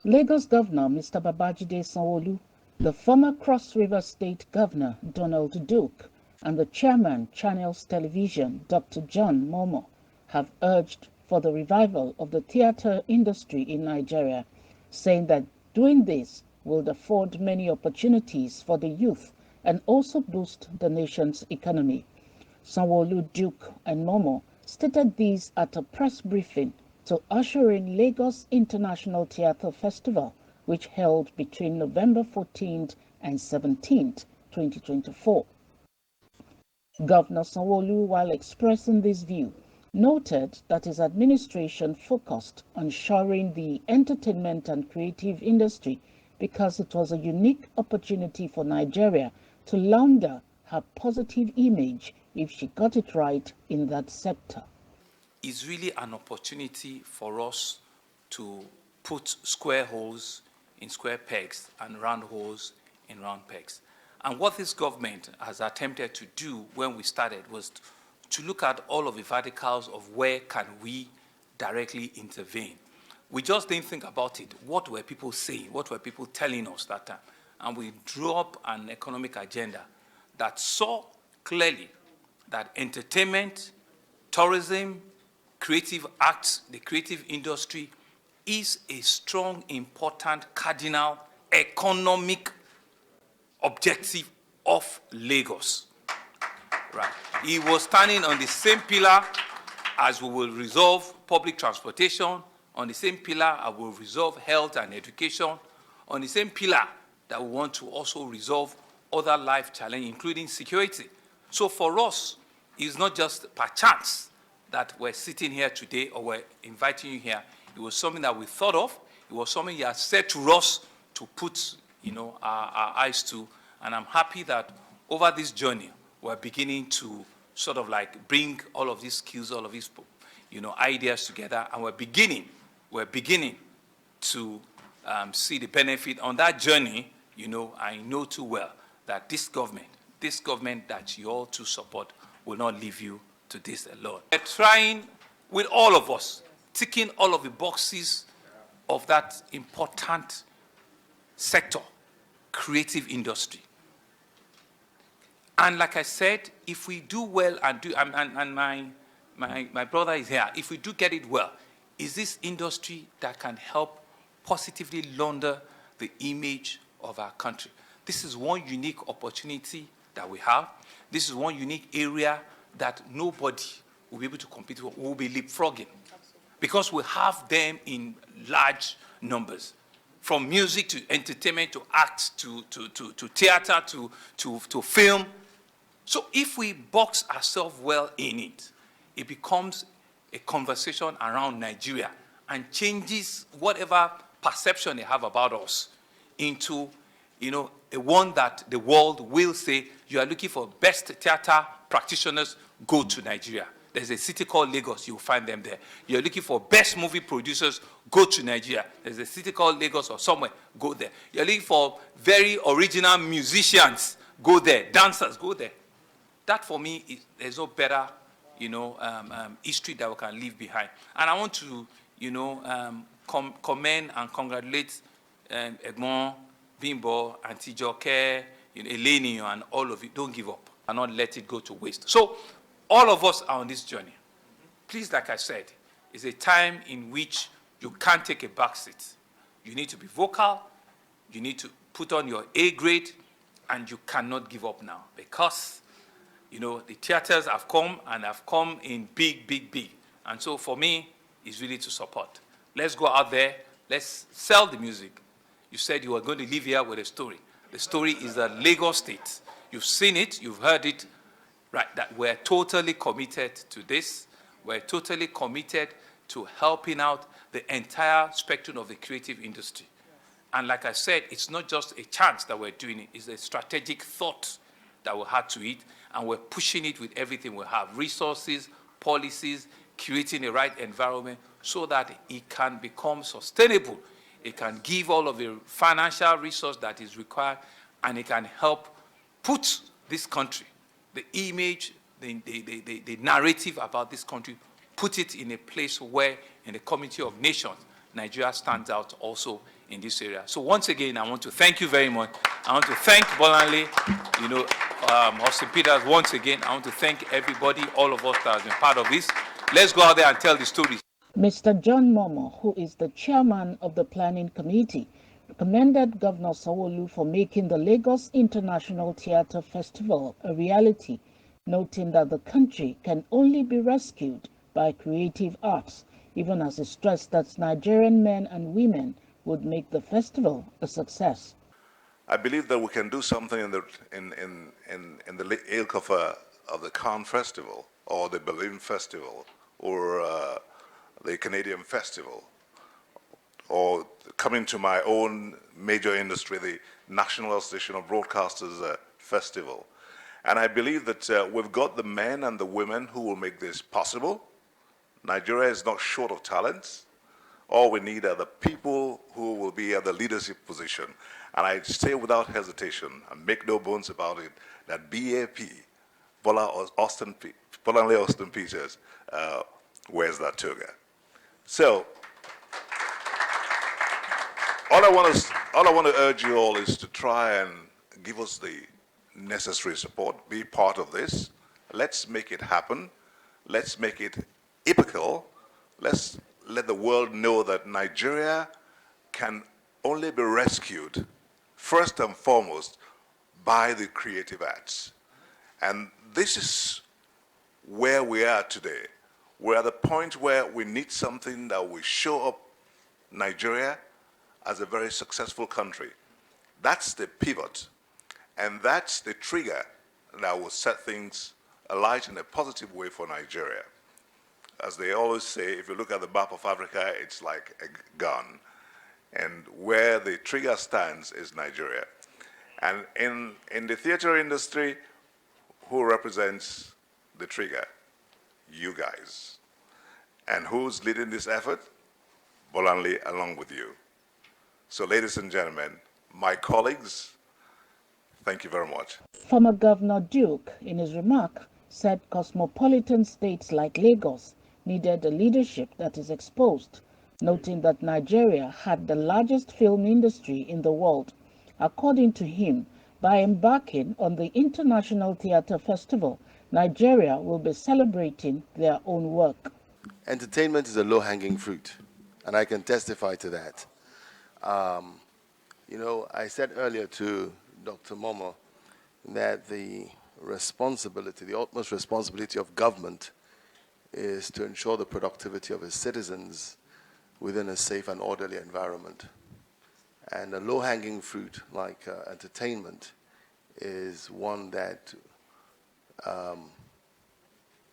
Lagos Governor Mr. Babajide SANWOOLU, the former Cross River State Governor Donald Duke, and the Chairman Channels Television Dr. John Momoh have urged for the revival of the theatre industry in Nigeria, saying that doing this will afford many opportunities for the youth and also boost the nation's economy. SANWOOLU, Duke, and Momoh stated these at a press briefing to usher in Lagos International Theatre Festival, which held between November 14th and 17th, 2024. Governor SANWOOLU, while expressing this view, noted that his administration focused on shoring the entertainment and creative industry because it was a unique opportunity for Nigeria to launder her positive image if she got it right in that sector. It's really an opportunity for us to put square holes in square pegs and round holes in round pegs. And what this government has attempted to do when we started was to look at all of the verticals of where can we directly intervene. We just didn't think about it. What were people saying? What were people telling us that time? And we drew up an economic agenda that saw clearly that entertainment, tourism, creative arts, the creative industry is a strong, important, cardinal economic objective of Lagos. Right. He was standing on the same pillar as we will resolve public transportation, on the same pillar I will resolve health and education, on the same pillar that we want to also resolve other life challenges, including security. So for us, it's not just per chance that we're sitting here today or we're inviting you here. It was something that we thought of. It was something he has said to us to put, our eyes to. And I'm happy that over this journey, we're beginning to sort of like bring all of these skills, all of these, ideas together, and we're beginning to see the benefit on that journey. I know too well that this government that you all too support will not leave you to this alone. We're trying with all of us, ticking all of the boxes of that important sector, creative industry. And like I said, if we do well and my brother is here, if we do get it well, is this industry that can help positively launder the image of our country. This is one unique opportunity that we have. This is one unique area that nobody will be able to compete with. We'll be leapfrogging because we have them in large numbers. From music to entertainment to art to theater to film. So if we box ourselves well in it, it becomes a conversation around Nigeria and changes whatever perception they have about us into, a one that the world will say, you are looking for best theater practitioners, go to Nigeria. There's a city called Lagos, you'll find them there. You're looking for best movie producers, go to Nigeria. There's a city called Lagos or somewhere, go there. You're looking for very original musicians, go there. Dancers, go there. That for me, there's no better, history that we can leave behind. And I want to, commend and congratulate Egmont, Bimbo, Auntie Joke, Eleni, and all of you. Don't give up and not let it go to waste. So all of us are on this journey. Please, like I said, it's a time in which you can't take a back seat. You need to be vocal. You need to put on your A grade, and you cannot give up now because, the theaters have come and have come in big, big, big. And so for me, it's really to support. Let's go out there. Let's sell the music. You said you were going to leave here with a story. The story is the Lagos State. You've seen it. You've heard it. Right, that we're totally committed to this. We're totally committed to helping out the entire spectrum of the creative industry. And like I said, it's not just a chance that we're doing it. It's a strategic thought that we had to it. And we're pushing it with everything we have. Resources, policies, creating the right environment so that it can become sustainable. It can give all of the financial resource that is required, and it can help put this country, the image, the narrative about this country, put it in a place where, in the community of nations, Nigeria stands out also in this area. So once again, I want to thank you very much. I want to thank Bolanle, Austin Peters once again. I want to thank everybody, all of us that have been part of this. Let's go out there and tell the story. Mr. John Momo, who is the chairman of the planning committee, commended Governor SANWOOLU for making the Lagos International Theatre Festival a reality, noting that the country can only be rescued by creative arts, even as he stressed that Nigerian men and women would make the festival a success. I believe that we can do something in the ilk of the Cannes Festival, or the Berlin Festival, or the Canadian Festival, or coming to my own major industry, the National Association of Broadcasters Festival. And I believe that we've got the men and the women who will make this possible. Nigeria is not short of talents. All we need are the people who will be at the leadership position. And I say without hesitation, and make no bones about it, that BAP, Bolanle Austin Peters, wears that toga. So, all I want to urge you all is to try and give us the necessary support, be part of this. Let's make it happen. Let's make it epical. Let's let the world know that Nigeria can only be rescued, first and foremost, by the creative arts. And this is where we are today. We're at the point where we need something that will show up Nigeria as a very successful country. That's the pivot, and that's the trigger that will set things alight in a positive way for Nigeria. As they always say, if you look at the map of Africa, it's like a gun. And where the trigger stands is Nigeria. And in the theater industry, who represents the trigger? You guys. And who's leading this effort? Bolanle, along with you. So ladies and gentlemen, my colleagues, thank you very much. Former Governor Duke, in his remark, said cosmopolitan states like Lagos needed a leadership that is exposed, noting that Nigeria had the largest film industry in the world. According to him, by embarking on the International Theatre Festival, Nigeria will be celebrating their own work. Entertainment is a low-hanging fruit, and I can testify to that. I said earlier to Dr. Momo that the responsibility, the utmost responsibility of government is to ensure the productivity of its citizens within a safe and orderly environment. And a low-hanging fruit like entertainment is one that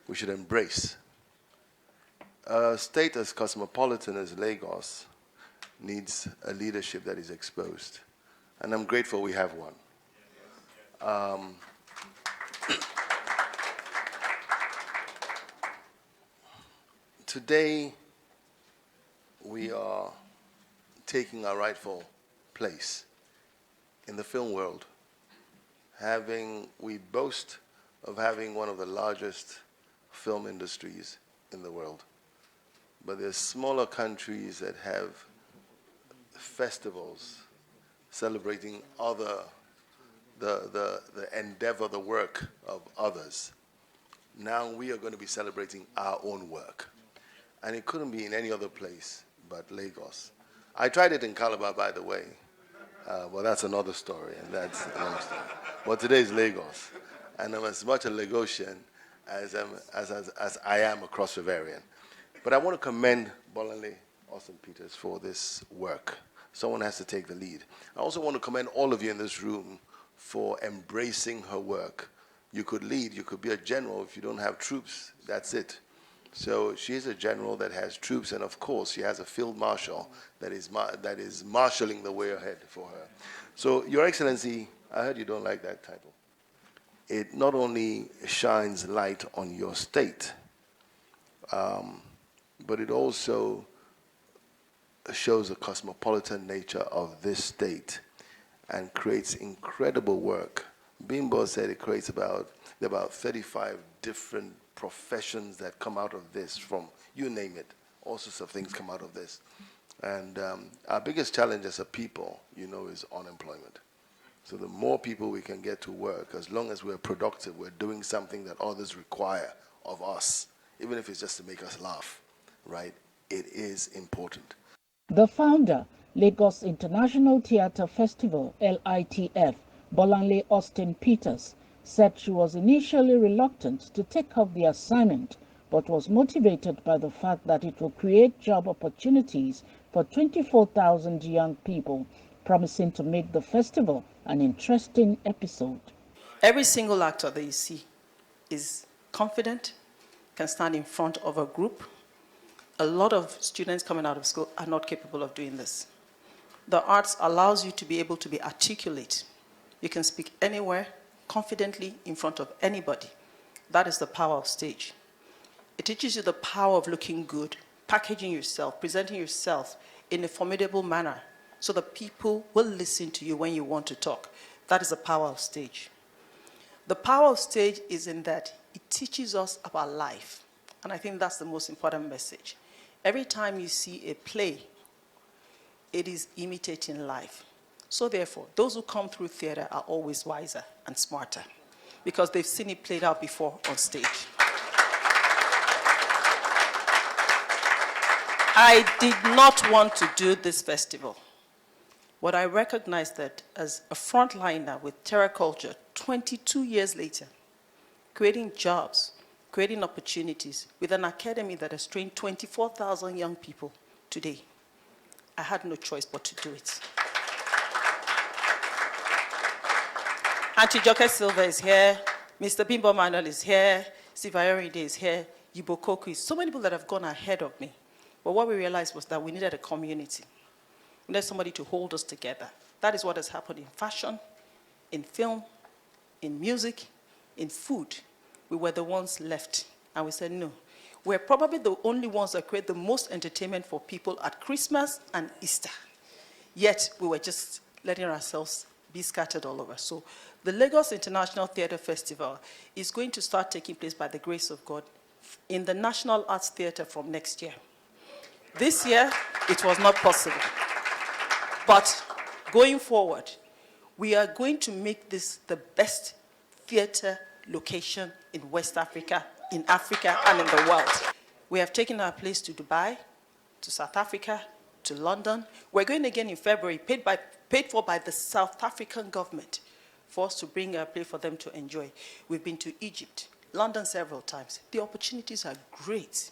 we should embrace. A state as cosmopolitan as Lagos needs a leadership that is exposed. And I'm grateful we have one. Today, we are taking our rightful place in the film world. We boast of having one of the largest film industries in the world. But there's smaller countries that have festivals celebrating the endeavor, the work of others. Now we are going to be celebrating our own work. And it couldn't be in any other place but Lagos. I tried it in Calabar, by the way. Well, that's another story, and that's another story. But today is Lagos. And I'm as much a Lagosian as I am a Cross Riverian. But I want to commend Bolanle Austin Peters for this work. Someone has to take the lead. I also want to commend all of you in this room for embracing her work. You could lead, you could be a general. If you don't have troops, that's it. So she is a general that has troops, and of course she has a field marshal that is marshalling the way ahead for her. So, Your Excellency, I heard you don't like that title. It not only shines light on your state, but it also shows the cosmopolitan nature of this state and creates incredible work. Bimbo said it creates about 35 different professions that come out of this, from you name it. All sorts of things come out of this. And our biggest challenge as a people, is unemployment. So the more people we can get to work, as long as we're productive, we're doing something that others require of us, even if it's just to make us laugh, right? It is important. The founder, Lagos International Theatre Festival, LITF, Bolanle Austin Peters, said she was initially reluctant to take up the assignment, but was motivated by the fact that it will create job opportunities for 24,000 young people, promising to make the festival an interesting episode. Every single actor that you see is confident, can stand in front of a group. A lot of students coming out of school are not capable of doing this. The arts allows you to be able to be articulate. You can speak anywhere, confidently, in front of anybody. That is the power of stage. It teaches you the power of looking good, packaging yourself, presenting yourself in a formidable manner so that people will listen to you when you want to talk. That is the power of stage. The power of stage is in that it teaches us about life. And I think that's the most important message. Every time you see a play, it is imitating life. So therefore, those who come through theater are always wiser and smarter because they've seen it played out before on stage. I did not want to do this festival, but I recognized that as a frontliner with terror culture 22 years later, creating jobs, creating opportunities with an academy that has trained 24,000 young people today, I had no choice but to do it. Auntie Joke Silva is here, Mr. Bimbo Manuel is here, Steve Ayoride is here, Yibo Koku is, so many people that have gone ahead of me. But what we realized was that we needed a community. We needed somebody to hold us together. That is what has happened in fashion, in film, in music, in food. We were the ones left. And we said, no. We're probably the only ones that create the most entertainment for people at Christmas and Easter. Yet, we were just letting ourselves be scattered all over. So the Lagos International Theatre Festival is going to start taking place by the grace of God in the National Arts Theatre from next year. This year, it was not possible. But going forward, we are going to make this the best theater location in West Africa, in Africa, and in the world. We have taken our place to Dubai, to South Africa, to London. We're going again in February, paid for by the South African government, for us to bring our play for them to enjoy. We've been to Egypt, London several times. The opportunities are great.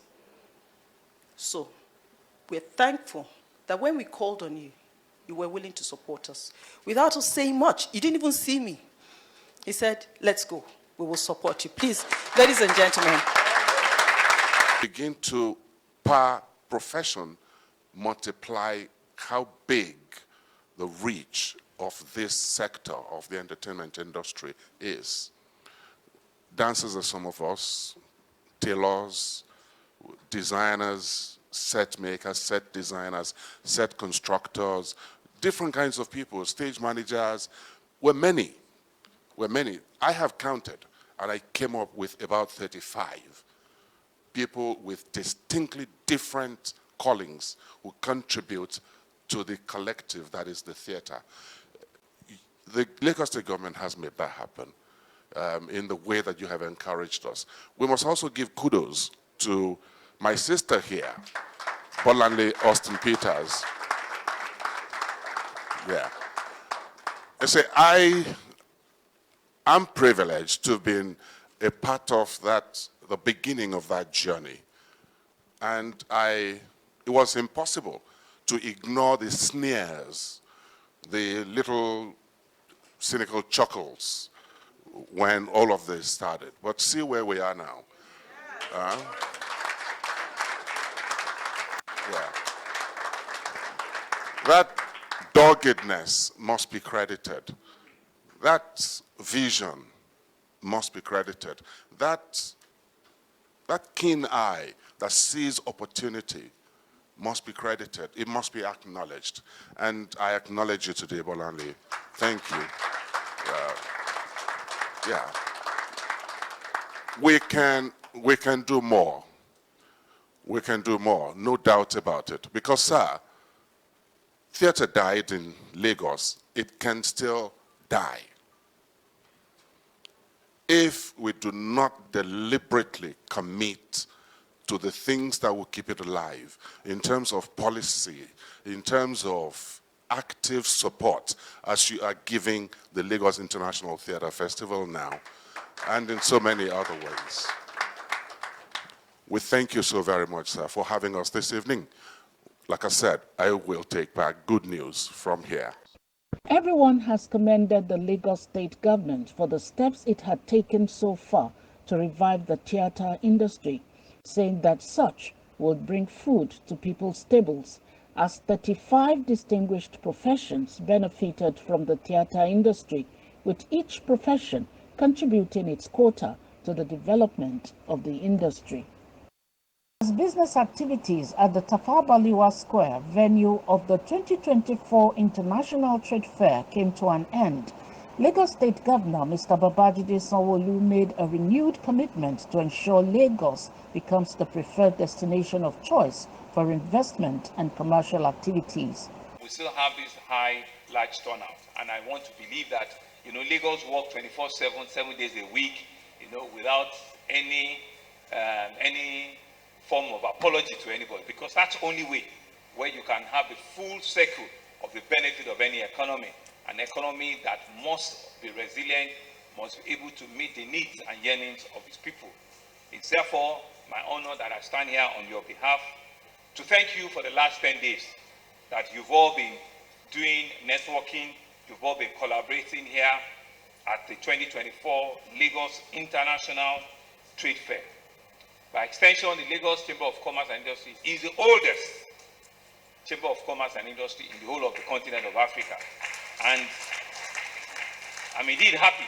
So, we're thankful that when we called on you, you were willing to support us. Without us saying much, you didn't even see me. He said, let's go. We will support you. Please, ladies and gentlemen. Begin to, per profession, multiply how big the reach of this sector of the entertainment industry is. Dancers are some of us, tailors, designers, set makers, set designers, set constructors, different kinds of people, stage managers. We're many. I have counted, and I came up with about 35 people with distinctly different callings who contribute to the collective that is the theater. The Lagos State government has made that happen in the way that you have encouraged us. We must also give kudos to my sister here, Bolanle Austin Peters. Yeah. I say, I'm privileged to have been a part of that, the beginning of that journey. And it was impossible to ignore the sneers, the little cynical chuckles when all of this started. But see where we are now. Yeah. That doggedness must be credited. That vision must be credited. That keen eye that sees opportunity must be credited. It must be acknowledged. And I acknowledge you today, Bolanle. Thank you. Yeah. We can do more. We can do more, no doubt about it. Because, sir, theater died in Lagos, it can still die if we do not deliberately commit to the things that will keep it alive in terms of policy, in terms of active support, as you are giving the Lagos International Theatre Festival now, and in so many other ways. We thank you so very much, sir, for having us this evening. Like I said, I will take back good news from here. Everyone has commended the Lagos state government for the steps it had taken so far to revive the theatre industry, saying that such would bring food to people's tables, as 35 distinguished professions benefited from the theatre industry, with each profession contributing its quota to the development of the industry. As business activities at the Tafawa Balewa Square, venue of the 2024 International Trade Fair, came to an end, Lagos State Governor Mr. Babajide SANWOOLU made a renewed commitment to ensure Lagos becomes the preferred destination of choice for investment and commercial activities. We still have this high, large turnout, and I want to believe that, Lagos work 24/7, 7 days a week, without any form of apology to anybody, because that's the only way where you can have the full circle of the benefit of any economy, an economy that must be resilient, must be able to meet the needs and yearnings of its people. It's therefore my honor that I stand here on your behalf to thank you for the last 10 days that you've all been doing networking, you've all been collaborating here at the 2024 Lagos International Trade Fair. By extension, the Lagos Chamber of Commerce and Industry is the oldest Chamber of Commerce and Industry in the whole of the continent of Africa. And I'm indeed happy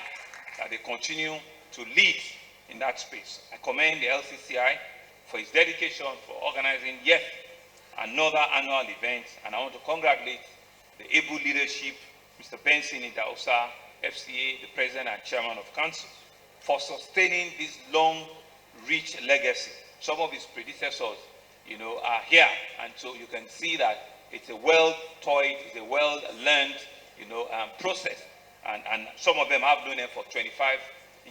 that they continue to lead in that space. I commend the LCCI for its dedication for organizing yet another annual event, and I want to congratulate the able leadership, Mr. Benson Idahosa, FCA, the President and Chairman of Council, for sustaining this long rich legacy. Some of his predecessors, are here, and so you can see that it's a well-toiled, it's a well-learned, process, and some of them have known him for 25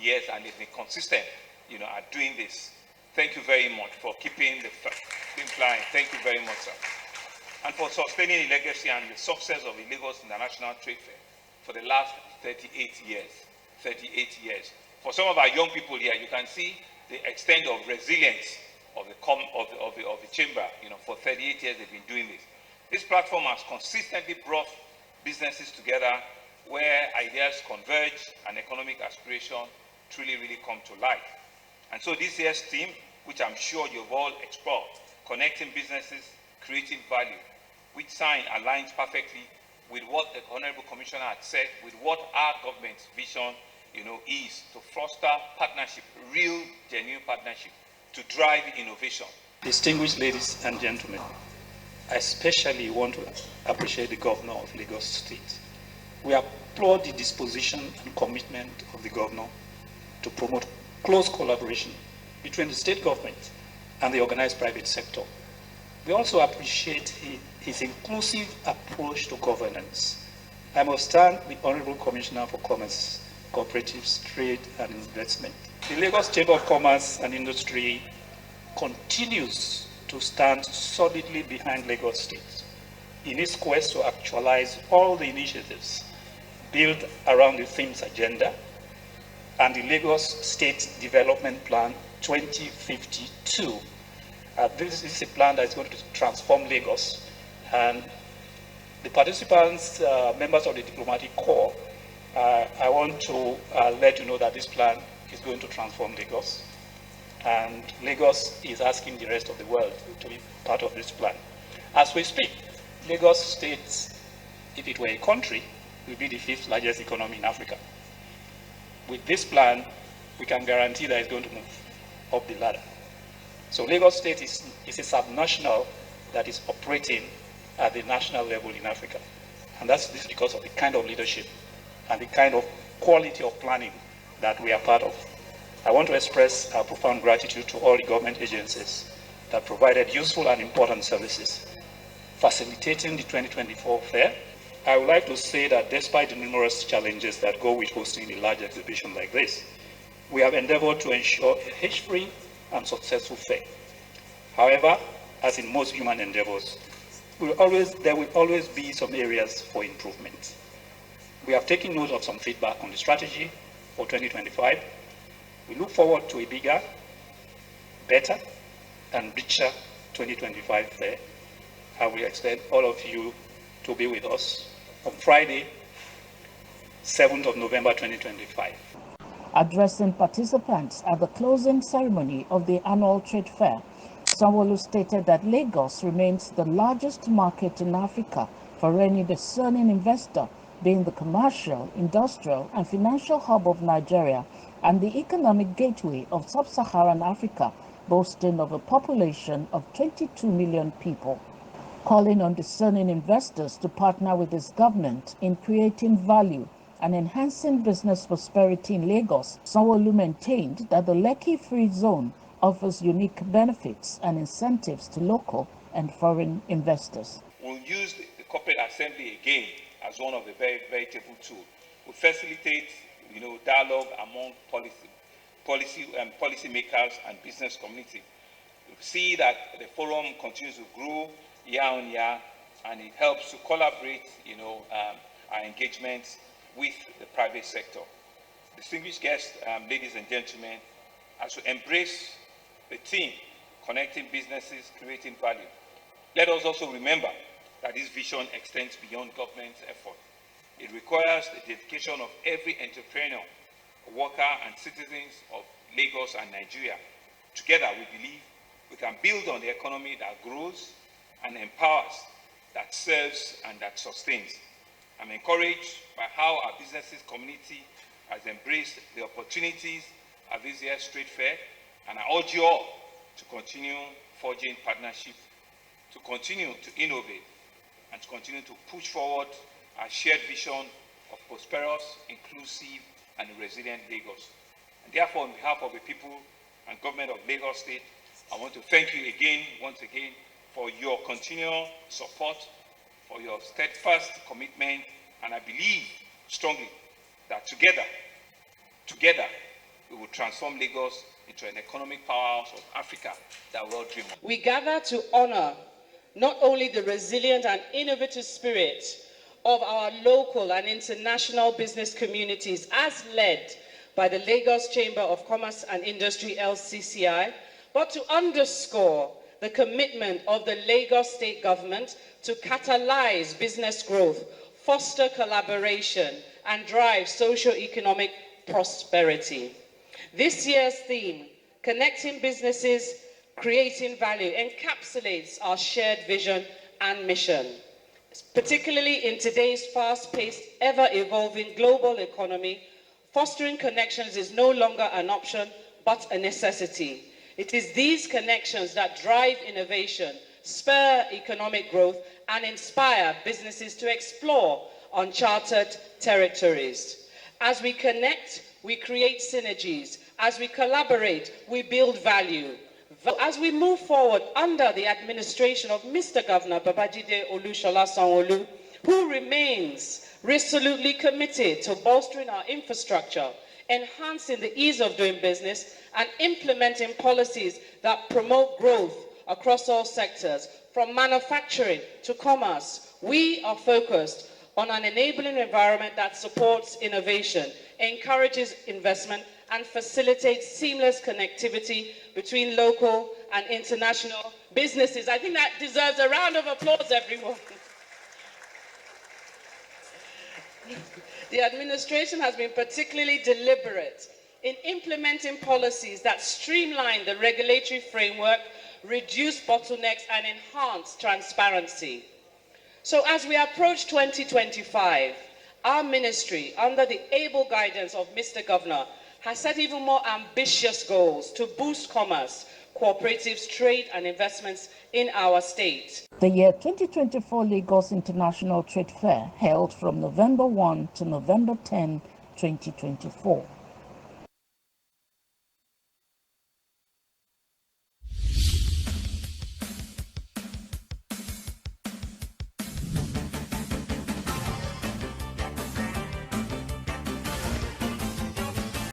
years, and they've been consistent, at doing this. Thank you very much for keeping the thing flying. Thank you very much, sir, and for sustaining the legacy and the success of the Lagos International Trade Fair for the last 38 years. 38 years. For some of our young people here, you can see the extent of resilience of the chamber. For 38 years they've been doing this. This platform has consistently brought businesses together where ideas converge and economic aspiration truly really come to life. And so this year's theme, which I'm sure you've all explored, connecting businesses, creating value, which sign aligns perfectly with what the Honorable Commissioner had said, with what our government's vision is to foster partnership, real, genuine partnership, to drive innovation. Distinguished ladies and gentlemen, I especially want to appreciate the Governor of Lagos State. We applaud the disposition and commitment of the Governor to promote close collaboration between the state government and the organized private sector. We also appreciate his inclusive approach to governance. I must thank the Honorable Commissioner for Commerce, Cooperatives, Trade and Investment. The Lagos Chamber of Commerce and Industry continues to stand solidly behind Lagos State in its quest to actualize all the initiatives built around the theme's agenda and the Lagos State Development Plan 2052. This is a plan that is going to transform Lagos, and the participants, members of the diplomatic corps, I want to let you know that this plan is going to transform Lagos, and Lagos is asking the rest of the world to be part of this plan. As we speak, Lagos State, if it were a country, will be the 5th largest economy in Africa. With this plan, we can guarantee that it's going to move up the ladder. So Lagos State is a subnational that is operating at the national level in Africa. And this is because of the kind of leadership and the kind of quality of planning that we are part of. I want to express our profound gratitude to all the government agencies that provided useful and important services facilitating the 2024 fair. I would like to say that despite the numerous challenges that go with hosting a large exhibition like this, we have endeavored to ensure a hitch-free and successful fair. However, as in most human endeavors, there will always be some areas for improvement. We have taken note of some feedback on the strategy for 2025. We look forward to a bigger, better, and richer 2025 fair. I will expect all of you to be with us on Friday, 7th of November 2025. Addressing participants at the closing ceremony of the annual trade fair, SANWOOLU stated that Lagos remains the largest market in Africa for any discerning investor, being the commercial, industrial, and financial hub of Nigeria and the economic gateway of sub-Saharan Africa, boasting of a population of 22 million people. Calling on discerning investors to partner with its government in creating value and enhancing business prosperity in Lagos, SANWOOLU maintained that the Lekki Free Zone offers unique benefits and incentives to local and foreign investors. We'll use the corporate assembly again as one of the very veritable tools. We facilitate, dialogue among policymakers and business community. We see that the forum continues to grow year on year, and it helps to collaborate, our engagements with the private sector. Distinguished guests, ladies and gentlemen, as we embrace the theme, connecting businesses, creating value, let us also remember that this vision extends beyond government's effort. It requires the dedication of every entrepreneur, worker, and citizens of Lagos and Nigeria. Together, we believe we can build on the economy that grows and empowers, that serves, and that sustains. I'm encouraged by how our businesses community has embraced the opportunities of this year's trade fair, and I urge you all to continue forging partnerships, to continue to innovate, and to continue to push forward our shared vision of prosperous, inclusive, and resilient Lagos. And therefore, on behalf of the people and government of Lagos State, I want to thank you again, once again, for your continual support, for your steadfast commitment, and I believe strongly that together, we will transform Lagos into an economic powerhouse of Africa that we all dream of. We gather to honor not only the resilient and innovative spirit of our local and international business communities as led by the Lagos Chamber of Commerce and Industry, LCCI, but to underscore the commitment of the Lagos State government to catalyze business growth, foster collaboration, and drive socio-economic prosperity. This year's theme, Connecting Businesses, Creating Value, encapsulates our shared vision and mission. Particularly in today's fast-paced, ever-evolving global economy, fostering connections is no longer an option, but a necessity. It is these connections that drive innovation, spur economic growth, and inspire businesses to explore uncharted territories. As we connect, we create synergies. As we collaborate, we build value. As we move forward under the administration of Mr. Governor Babajide Olusola Sanwo-Olu, who remains resolutely committed to bolstering our infrastructure, enhancing the ease of doing business, and implementing policies that promote growth across all sectors, from manufacturing to commerce, we are focused on an enabling environment that supports innovation, encourages investment, and facilitates seamless connectivity between local and international businesses. I think that deserves a round of applause, everyone. The administration has been particularly deliberate in implementing policies that streamline the regulatory framework, reduce bottlenecks, and enhance transparency. So as we approach 2025, our ministry, under the able guidance of Mr. Governor, has set even more ambitious goals to boost commerce, cooperatives, trade, and investments in our state. The year 2024 Lagos International Trade Fair held from November 1 to November 10, 2024.